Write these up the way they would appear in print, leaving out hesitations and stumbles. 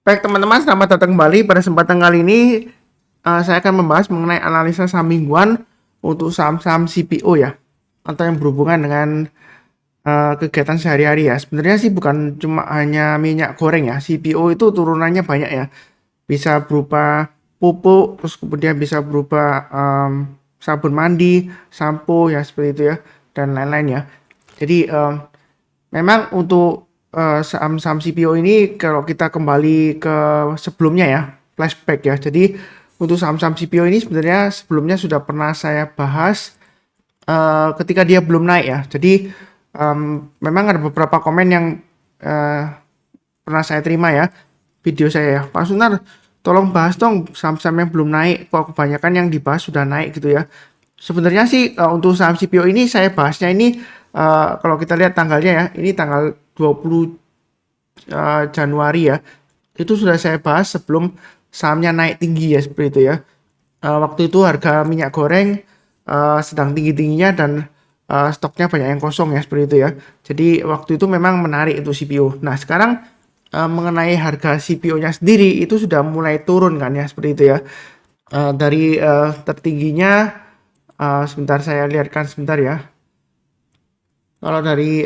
Baik teman-teman, selamat datang kembali. Pada kesempatan kali ini saya akan membahas mengenai analisa saham mingguan untuk saham-saham CPO ya, atau yang berhubungan dengan kegiatan sehari-hari ya. Sebenarnya sih bukan cuma hanya minyak goreng ya, CPO itu turunannya banyak ya. Bisa berupa pupuk, terus kemudian bisa berupa sabun mandi, sampo ya seperti itu ya, dan lain-lain ya. Jadi memang untuk saham-saham CPO ini kalau kita kembali ke sebelumnya ya, flashback ya. Jadi untuk saham-saham CPO ini sebenarnya sebelumnya sudah pernah saya bahas ketika dia belum naik ya. Jadi memang ada beberapa komen yang eh, pernah saya terima ya, video saya ya. Pak Sunar, tolong bahas dong saham-saham yang belum naik. Kok kebanyakan yang dibahas sudah naik gitu ya. Sebenarnya sih untuk saham CPO ini saya bahasnya ini kalau kita lihat tanggalnya ya, ini tanggal 20 Januari ya. Itu sudah saya bahas sebelum sahamnya naik tinggi ya seperti itu ya. Waktu itu harga minyak goreng sedang tinggi-tingginya dan stoknya banyak yang kosong ya seperti itu ya. Jadi waktu itu memang menarik untuk CPO. Nah sekarang mengenai harga CPO-nya sendiri itu sudah mulai turun kan ya seperti itu ya. Dari tertingginya sebentar saya lihatkan sebentar ya. Kalau dari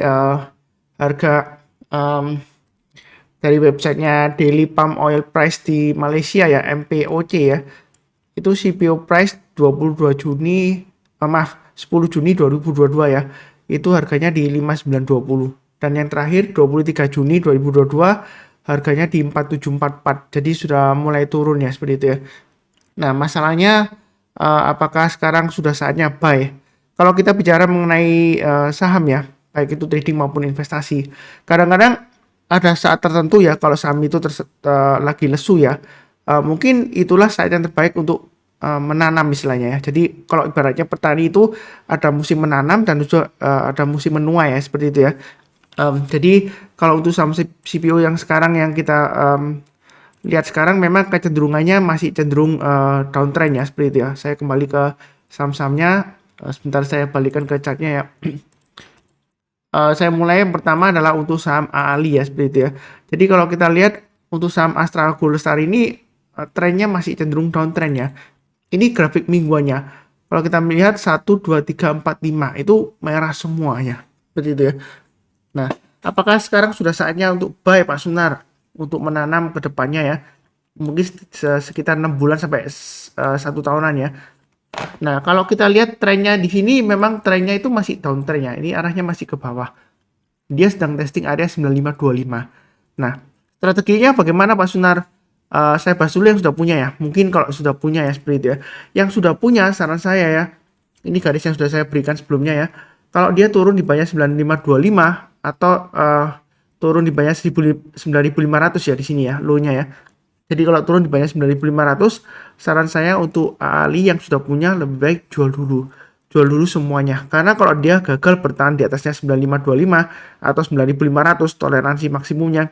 harga um, dari websitenya Daily Palm Oil Price di Malaysia ya, MPOC ya, itu CPO price 22 Juni, maaf 10 Juni 2022 ya, itu harganya di 5920, dan yang terakhir 23 Juni 2022 harganya di 4744, jadi sudah mulai turun ya seperti itu ya. Nah masalahnya apakah sekarang sudah saatnya buy? Kalau kita bicara mengenai saham ya, baik itu trading maupun investasi, kadang-kadang ada saat tertentu ya kalau saham itu lagi lesu ya, mungkin itulah saat yang terbaik untuk menanam istilahnya ya. Jadi kalau ibaratnya petani itu ada musim menanam dan juga ada musim menuai ya seperti itu ya. Jadi kalau untuk saham CPO yang sekarang yang kita lihat sekarang memang kecenderungannya masih cenderung downtrend ya seperti itu ya. Saya kembali ke saham-sahamnya, sebentar saya balikan ke chartnya ya. Saya mulai yang pertama adalah untuk saham AALI ya seperti itu ya. Jadi kalau kita lihat untuk saham Astra Gold Star ini trennya masih cenderung downtrend ya. Ini grafik mingguannya. Kalau kita melihat 1, 2, 3, 4, 5 itu merah semuanya. Seperti itu ya. Nah, apakah sekarang sudah saatnya untuk buy Pak Sunar untuk menanam ke depannya ya? Mungkin sekitar 6 bulan sampai 1 tahunan ya. Nah, kalau kita lihat trennya di sini memang trennya itu masih downtrend ya. Ini arahnya masih ke bawah. Dia sedang testing area 9525. Nah, strateginya bagaimana Pak Sunar? Saya bahas dulu yang sudah punya ya. Mungkin kalau sudah punya ya seperti itu ya. Yang sudah punya saran saya ya. Ini garis yang sudah saya berikan sebelumnya ya. Kalau dia turun di bawah 9525 atau turun di bawah 9500 ya di sini ya, low-nya ya. Jadi kalau turun di bawah 9500, saran saya untuk Ali yang sudah punya lebih baik jual dulu. Jual dulu semuanya. Karena kalau dia gagal bertahan di atasnya 9525 atau 9500 toleransi maksimumnya,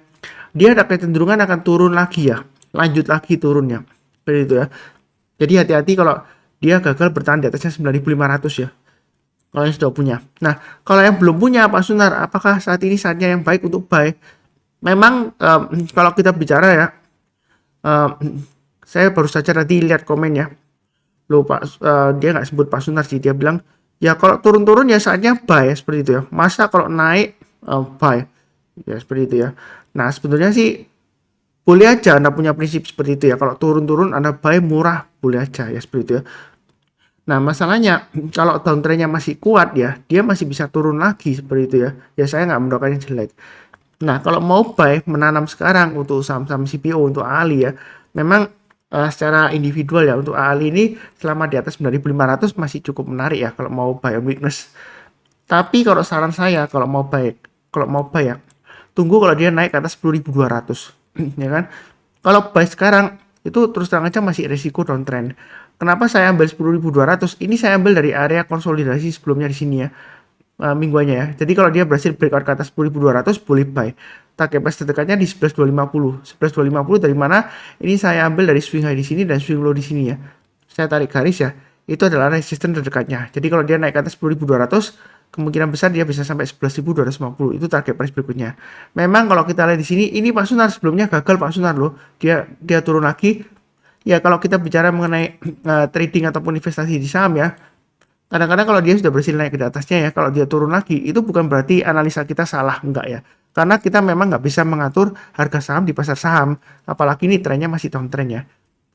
dia ada kecenderungan akan turun lagi ya. Lanjut lagi turunnya. Seperti itu ya. Jadi hati-hati kalau dia gagal bertahan di atasnya 9500 ya. Kalau yang sudah punya. Nah, kalau yang belum punya Pak Sunar, apakah saat ini saatnya yang baik untuk buy? Memang kalau kita bicara ya, saya baru saja tadi lihat komen ya. Loh Pak, dia nggak sebut Pak Sunar sih, dia bilang ya kalau turun-turun ya saatnya buy ya, seperti itu ya. Masa kalau naik buy ya seperti itu ya. Nah sebenarnya sih boleh aja Anda punya prinsip seperti itu ya. Kalau turun-turun Anda buy murah boleh aja ya seperti itu ya. Nah masalahnya kalau downtrendnya masih kuat ya, dia masih bisa turun lagi seperti itu ya. Ya saya nggak mendoakan yang jelek. Nah kalau mau buy menanam sekarang untuk saham-saham CPO untuk Ali ya, memang secara individual ya untuk Ali ini selama di atas 9.500 masih cukup menarik ya kalau mau buy on weakness. Tapi kalau saran saya kalau mau buy ya, tunggu kalau dia naik ke atas 10.200 ya kan. Kalau buy sekarang itu terus terang aja masih resiko downtrend. Kenapa saya ambil 10.200? Ini saya ambil dari area konsolidasi sebelumnya di sini ya. Mingguannya ya. Jadi kalau dia berhasil breakout ke atas 10.200 boleh buy. Target price terdekatnya di 11.250. 11.250 dari mana? Ini saya ambil dari swing high di sini dan swing low di sini ya. Saya tarik garis ya. Itu adalah resisten terdekatnya. Jadi kalau dia naik ke atas 10.200 kemungkinan besar dia bisa sampai 11.250, itu target price berikutnya. Memang kalau kita lihat di sini, ini Pak Sunar sebelumnya gagal Pak Sunar loh, dia turun lagi. Ya kalau kita bicara mengenai trading ataupun investasi di saham ya, kadang-kadang kalau dia sudah berhasil naik ke atasnya ya, kalau dia turun lagi, itu bukan berarti analisa kita salah, enggak ya. Karena kita memang nggak bisa mengatur harga saham di pasar saham, apalagi ini trennya masih downtrend ya.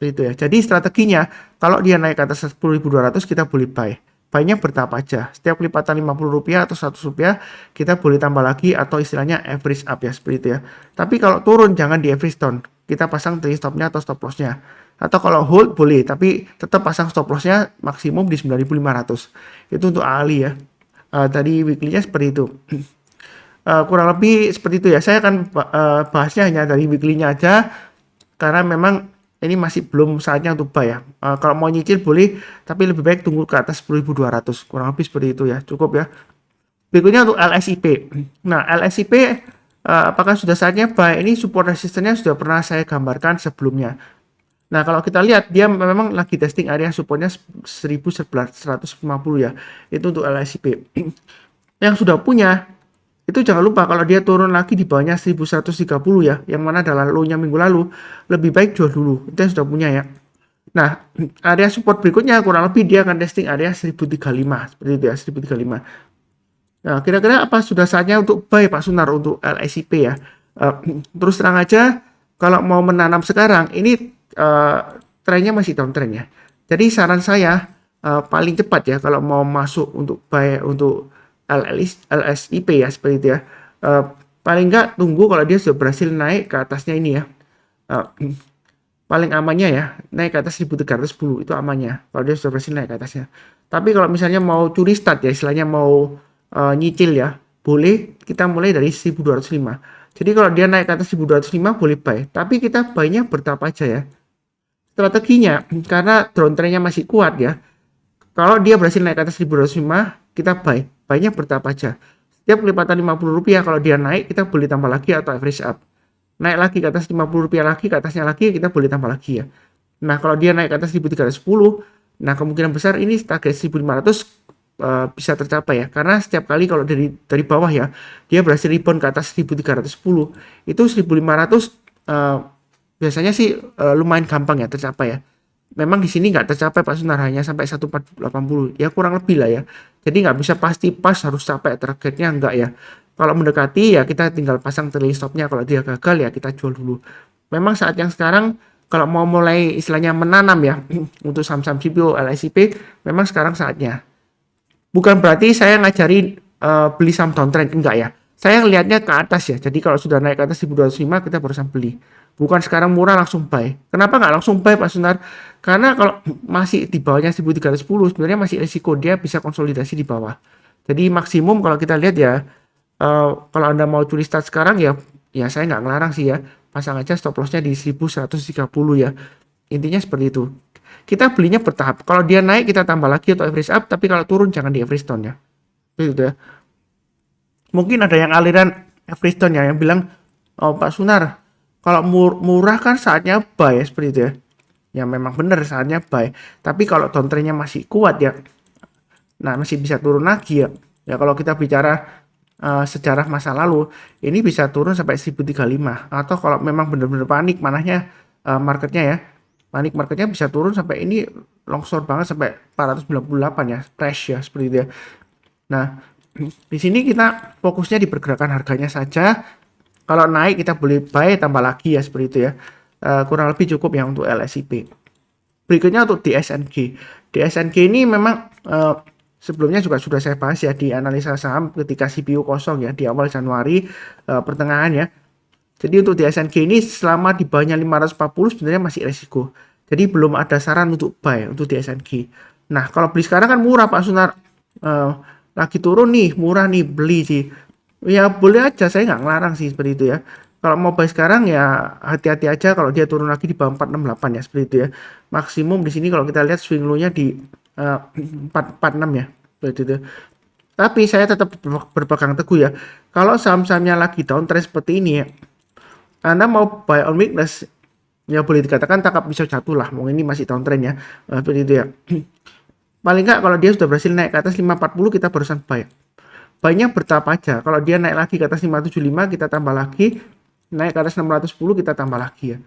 Itu ya. Jadi strateginya, kalau dia naik ke atas 10.200 kita boleh buy. Buy-nya bertahap aja. Setiap lipatan Rp50 atau Rp100 kita boleh tambah lagi atau istilahnya average up ya, seperti itu ya. Tapi kalau turun jangan di average down. Kita pasang trailing stop-nya atau stop loss-nya. Atau kalau hold boleh, tapi tetap pasang stop loss-nya maksimum di 9.500. Itu untuk ahli ya. Tadi weekly-nya seperti itu. Kurang lebih seperti itu ya. Saya akan bahasnya hanya dari weekly-nya aja karena memang ini masih belum saatnya untuk buy ya. Kalau mau nyicil boleh, tapi lebih baik tunggu ke atas 10.200. Kurang lebih seperti itu ya. Cukup ya. Berikutnya untuk LSIP. Nah, LSIP apakah sudah saatnya buy? Ini support resistennya sudah pernah saya gambarkan sebelumnya. Nah, kalau kita lihat dia memang lagi testing area supportnya 1150 ya. Itu untuk LSIP. Yang sudah punya itu jangan lupa kalau dia turun lagi di bawahnya 1130 ya, yang mana adalah low-nya minggu lalu, lebih baik jual dulu. Itu yang sudah punya ya. Nah, area support berikutnya kurang lebih dia akan testing area 1035, seperti itu ya, 1035. Nah, kira-kira apa sudah saatnya untuk buy Pak Sunar untuk LSIP ya? Terus terang aja, kalau mau menanam sekarang, ini trennya masih downtrend ya. Jadi saran saya paling cepat ya kalau mau masuk untuk buy untuk LSIP ya, seperti itu ya. Paling nggak tunggu kalau dia sudah berhasil naik ke atasnya ini ya. Paling amannya ya naik ke atas 1310 itu amannya kalau dia sudah berhasil naik ke atasnya. Tapi kalau misalnya mau curi start ya, istilahnya mau nyicil ya, boleh kita mulai dari 1205. Jadi kalau dia naik ke atas 1205 boleh buy, tapi kita buy-nya bertahap aja ya. Strateginya karena downtrend-nya masih kuat ya. Kalau dia berhasil naik ke atas 1205, kita buy. Buy-nya bertahap aja. Setiap kelipatan Rp50 kalau dia naik, kita boleh tambah lagi atau average up. Naik lagi ke atas Rp50 lagi, ke atasnya lagi, kita boleh tambah lagi ya. Nah, kalau dia naik ke atas 1310, nah kemungkinan besar ini target 1500 bisa tercapai ya. Karena setiap kali kalau dari bawah ya, dia berhasil rebound ke atas 1310, itu 1500 biasanya sih lumayan gampang ya tercapai ya. Memang di sini nggak tercapai Pak Sunar, hanya sampai 1480 ya, kurang lebih lah ya. Jadi nggak bisa pasti pas harus capai targetnya, enggak ya. Kalau mendekati ya kita tinggal pasang trailing stopnya, kalau dia gagal ya kita jual dulu. Memang saat yang sekarang kalau mau mulai istilahnya menanam ya untuk saham-saham CPO, LSIP, memang sekarang saatnya. Bukan berarti saya ngajari beli saham downtrend, enggak ya. Saya ngelihatnya ke atas ya. Jadi kalau sudah naik ke atas 1205 kita barusan beli. Bukan sekarang murah langsung buy. Kenapa nggak langsung buy Pak Sunar? Karena kalau masih di bawahnya 1310 sebenarnya masih risiko dia bisa konsolidasi di bawah. Jadi maksimum kalau kita lihat ya, kalau Anda mau curi start sekarang ya saya nggak ngelarang sih ya. Pasang aja stop loss-nya di 1130 ya. Intinya seperti itu. Kita belinya bertahap. Kalau dia naik kita tambah lagi atau average up, tapi kalau turun jangan di average down ya. Itu ya. Mungkin ada yang aliran average down ya yang bilang, "Oh Pak Sunar, kalau murah kan saatnya buy ya," seperti itu ya. Ya memang benar saatnya buy. Tapi kalau downtrendnya masih kuat ya, nah masih bisa turun lagi ya. Ya kalau kita bicara sejarah masa lalu, ini bisa turun sampai 1035. Atau kalau memang benar-benar panik manahnya marketnya ya, panik marketnya bisa turun sampai ini longsor banget sampai 498 ya, crash ya seperti itu ya. Nah di sini kita fokusnya di pergerakan harganya saja. Kalau naik kita boleh buy tambah lagi ya, seperti itu ya. Kurang lebih cukup ya untuk LSIP. Berikutnya untuk DSNG. DSNG ini memang sebelumnya juga sudah saya bahas ya di analisa saham ketika CPU kosong ya di awal Januari pertengahan ya. Jadi untuk DSNG ini selama di bawahnya 540 sebenarnya masih resiko. Jadi belum ada saran untuk buy untuk DSNG. Nah kalau beli sekarang kan murah Pak Sunar. Lagi turun nih, murah nih, beli sih. Ya boleh aja, saya nggak ngelarang sih seperti itu ya. Kalau mau buy sekarang ya hati-hati aja kalau dia turun lagi di bawah 468 ya, seperti itu ya. Maksimum di sini kalau kita lihat swing low-nya di 446 ya, seperti itu. Tapi saya tetap berpegang teguh ya. Kalau saham-sahamnya lagi downtrend seperti ini ya, Anda mau buy on weakness ya boleh dikatakan tangkap pisau jatuh lah. Mungkin ini masih downtrend ya, seperti itu ya. Paling nggak kalau dia sudah berhasil naik ke atas 540 kita barusan buy. buy-nya bertahap aja. Kalau dia naik lagi ke atas 575 kita tambah lagi, naik ke atas 610 kita tambah lagi ya.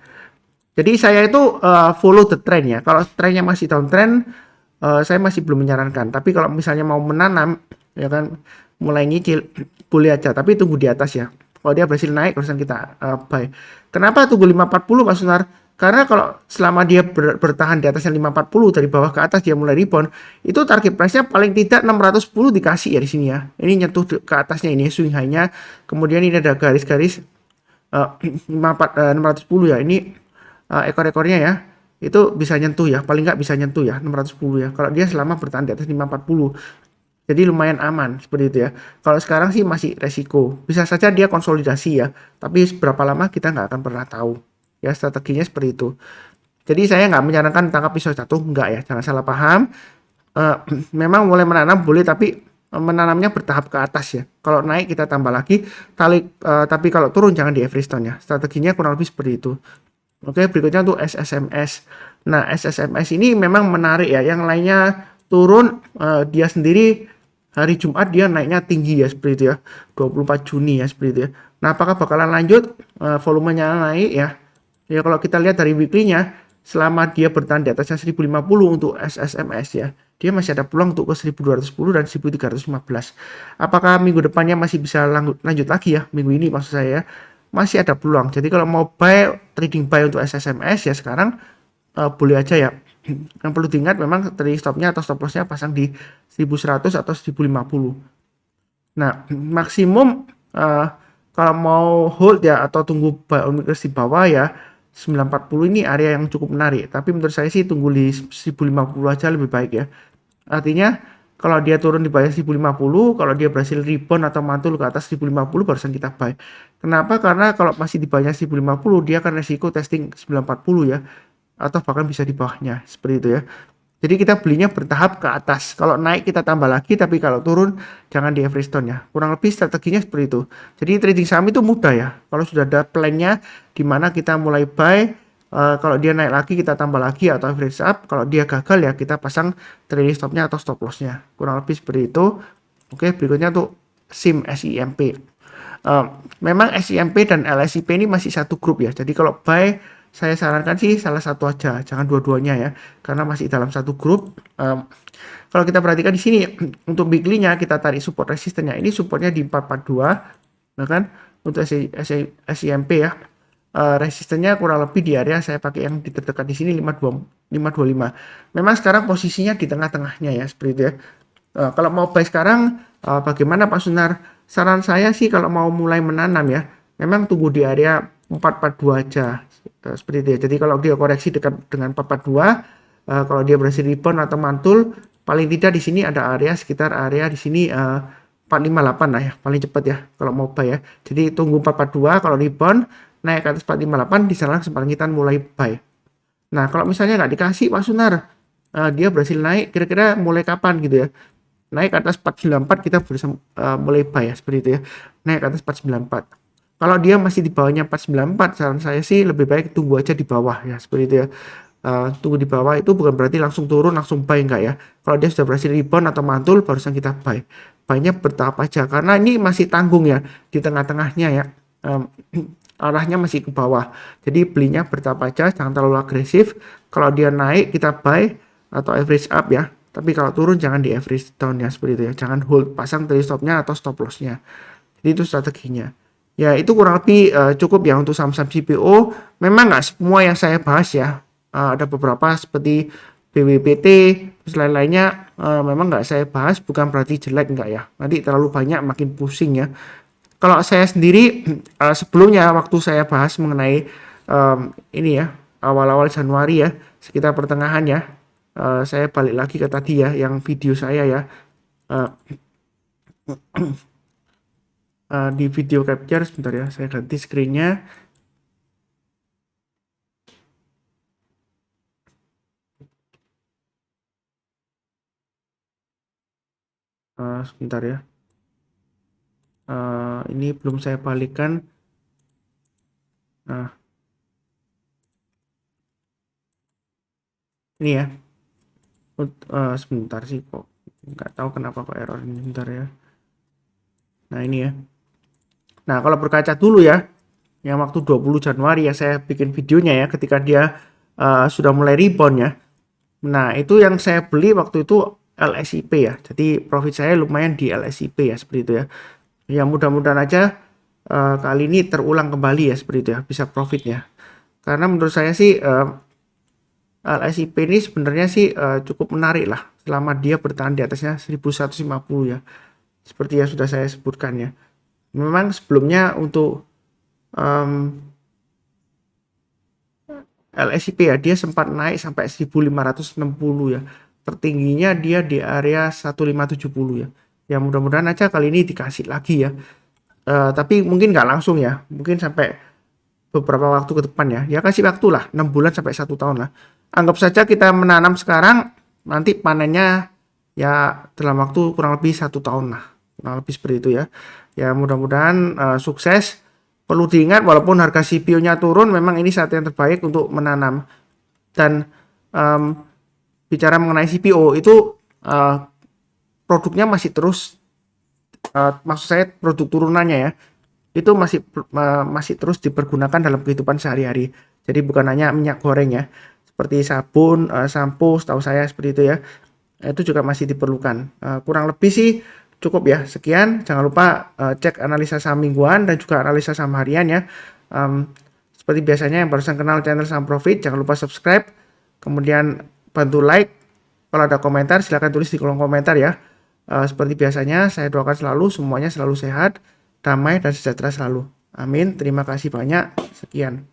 Jadi saya itu follow the trend ya. Kalau trennya masih downtrend, saya masih belum menyarankan. Tapi kalau misalnya mau menanam, ya kan, mulai nyicil, boleh aja. Tapi tunggu di atas ya. Kalau dia berhasil naik, barusan kita buy. Kenapa tunggu 540 Pak Sunar? Karena kalau selama dia bertahan di atasnya 540 dari bawah ke atas dia mulai rebound, itu target price-nya paling tidak 610 dikasih ya di sini ya. Ini nyentuh ke atasnya ini swing high-nya. Kemudian ini ada garis-garis 610 ya. Ini ekor-ekornya ya. Itu bisa nyentuh ya, paling nggak bisa nyentuh ya 610 ya. Kalau dia selama bertahan di atas 540. Jadi lumayan aman seperti itu ya. Kalau sekarang sih masih resiko. Bisa saja dia konsolidasi ya. Tapi berapa lama kita nggak akan pernah tahu. Ya strateginya seperti itu. Jadi saya nggak menyarankan tangkap pisau jatuh. Nggak ya. Jangan salah paham. Uh, Memang mulai menanam boleh tapi menanamnya bertahap ke atas ya. Kalau naik kita tambah lagi. Tapi kalau turun jangan di every stone ya. Strateginya kurang lebih seperti itu. Oke, berikutnya untuk SSMS. Nah, SSMS ini memang menarik ya. Yang lainnya turun, dia sendiri hari Jumat dia naiknya tinggi ya seperti itu ya. 24 Juni ya seperti itu ya. Nah, apakah bakalan lanjut? Volumenya naik ya. Ya kalau kita lihat dari weekly-nya, selama dia bertahan di atasnya 1050 untuk SSMS ya, dia masih ada peluang untuk ke 1210 dan 1315. Apakah minggu depannya masih bisa lanjut lagi ya? Minggu ini maksud saya ya masih ada peluang. Jadi kalau mau buy trading buy untuk SSMS ya sekarang boleh aja ya. Yang perlu diingat memang trading stopnya atau stop lossnya pasang di 1100 atau 1050. Nah, maksimum kalau mau hold ya atau tunggu buy on weakness di bawah ya 940 ini area yang cukup menarik. Tapi menurut saya sih tunggu di 1050 aja lebih baik ya. Artinya kalau dia turun di bawah 1050, kalau dia berhasil rebound atau mantul ke atas 1050 barusan kita buy. Kenapa? Karena kalau masih di bawahnya 1050 dia akan resiko testing 940 ya. Atau bahkan bisa di bawahnya seperti itu ya. Jadi kita belinya bertahap ke atas. Kalau naik kita tambah lagi, tapi kalau turun jangan di every stone ya. Kurang lebih strateginya seperti itu. Jadi trading saham itu mudah ya. Kalau sudah ada plan-nya di mana kita mulai buy, kalau dia naik lagi kita tambah lagi atau average up. Kalau dia gagal ya kita pasang trading stopnya atau stop lossnya. Kurang lebih seperti itu. Oke, berikutnya untuk SIMP. Memang SIMP dan LSIP ini masih satu grup ya. Jadi kalau buy saya sarankan sih salah satu aja, jangan dua-duanya ya, karena masih dalam satu grup. Kalau kita perhatikan di sini untuk weekly-nya kita tarik support resistennya. Ini supportnya di 442, nah kan? Untuk SIMP ya. Resistennya kurang lebih di area saya pakai yang terdekat di sini 525. Memang sekarang posisinya di tengah-tengahnya ya seperti itu ya. Kalau mau buy sekarang bagaimana Pak Sunar? Saran saya sih kalau mau mulai menanam ya, memang tunggu di area 442 aja. Seperti itu ya. Jadi kalau dia koreksi dekat dengan 442, kalau dia berhasil rebound atau mantul, paling tidak di sini ada area sekitar area di sini 458 lah ya, paling cepat ya kalau mau buy ya. Jadi tunggu 442, kalau rebound naik ke atas 458 di sana kesempatan kita mulai buy. Nah, kalau misalnya nggak dikasih Pak Sunar, dia berhasil naik, kira-kira mulai kapan gitu ya? Naik ke atas 494 kita bisa mulai buy ya, seperti itu ya. Naik ke atas 494. Kalau dia masih di bawahnya 494, saran saya sih lebih baik tunggu aja di bawah ya, seperti itu ya. Tunggu di bawah itu bukan berarti langsung turun langsung buy enggak ya. Kalau dia sudah berhasil rebound atau mantul barusan kita buy. Buy-nya bertahap aja karena ini masih tanggung ya di tengah-tengahnya ya. Arahnya masih ke bawah. Jadi belinya bertahap aja, jangan terlalu agresif. Kalau dia naik kita buy atau average up ya. Tapi kalau turun jangan di average down ya seperti itu ya. Jangan hold, pasang trade stopnya atau stop lossnya. Jadi itu strateginya. Ya itu kurang lebih cukup ya untuk saham-saham CPO. Memang nggak semua yang saya bahas ya. Ada beberapa seperti BWPT, terus lain-lainnya memang nggak saya bahas. Bukan berarti jelek nggak ya. Nanti terlalu banyak makin pusing ya. Kalau saya sendiri sebelumnya waktu saya bahas mengenai ini ya awal-awal Januari ya sekitar pertengahan ya saya balik lagi ke tadi ya yang video saya ya uh, di video capture sebentar ya saya ganti screennya sebentar ya ini belum saya balikkan nah ini ya sebentar sih kok nggak tahu kenapa kok error ini sebentar ya Nah ini ya. Nah kalau berkaca dulu ya, yang waktu 20 Januari ya saya bikin videonya ya, ketika dia sudah mulai rebound ya. Nah itu yang saya beli waktu itu LSIP ya, jadi profit saya lumayan di LSIP ya, seperti itu ya. Ya mudah-mudahan aja kali ini terulang kembali ya, seperti itu ya, bisa profitnya. Karena menurut saya sih LSIP ini sebenarnya sih cukup menarik lah selama dia bertahan di atasnya 1150 ya. Seperti yang sudah saya sebutkan ya. Memang sebelumnya untuk LSIP ya dia sempat naik sampai 1560 ya. Tertingginya dia di area 1570 ya. Ya mudah-mudahan aja kali ini dikasih lagi ya. Tapi mungkin nggak langsung ya. Mungkin sampai beberapa waktu ke depan ya. Ya kasih waktu lah 6 bulan sampai 1 tahun lah. Anggap saja kita menanam sekarang, nanti panennya ya dalam waktu kurang lebih 1 tahun lah. Kurang lebih seperti itu ya. Ya mudah-mudahan sukses. Perlu diingat walaupun harga CPO-nya turun, memang ini saat yang terbaik untuk menanam. Dan bicara mengenai CPO itu produknya masih terus, maksud saya produk turunannya ya, itu masih terus dipergunakan dalam kehidupan sehari-hari. Jadi bukan hanya minyak goreng ya, seperti sabun, sampo, setahu saya seperti itu ya. Itu juga masih diperlukan. Kurang lebih sih cukup ya. Sekian, jangan lupa cek analisa saham mingguan dan juga analisa saham harian ya. Seperti biasanya yang barusan kenal channel Saham Profit, jangan lupa subscribe, kemudian bantu like. Kalau ada komentar silahkan tulis di kolom komentar ya. Seperti biasanya saya doakan selalu semuanya selalu sehat, damai dan sejahtera selalu. Amin. Terima kasih banyak. Sekian.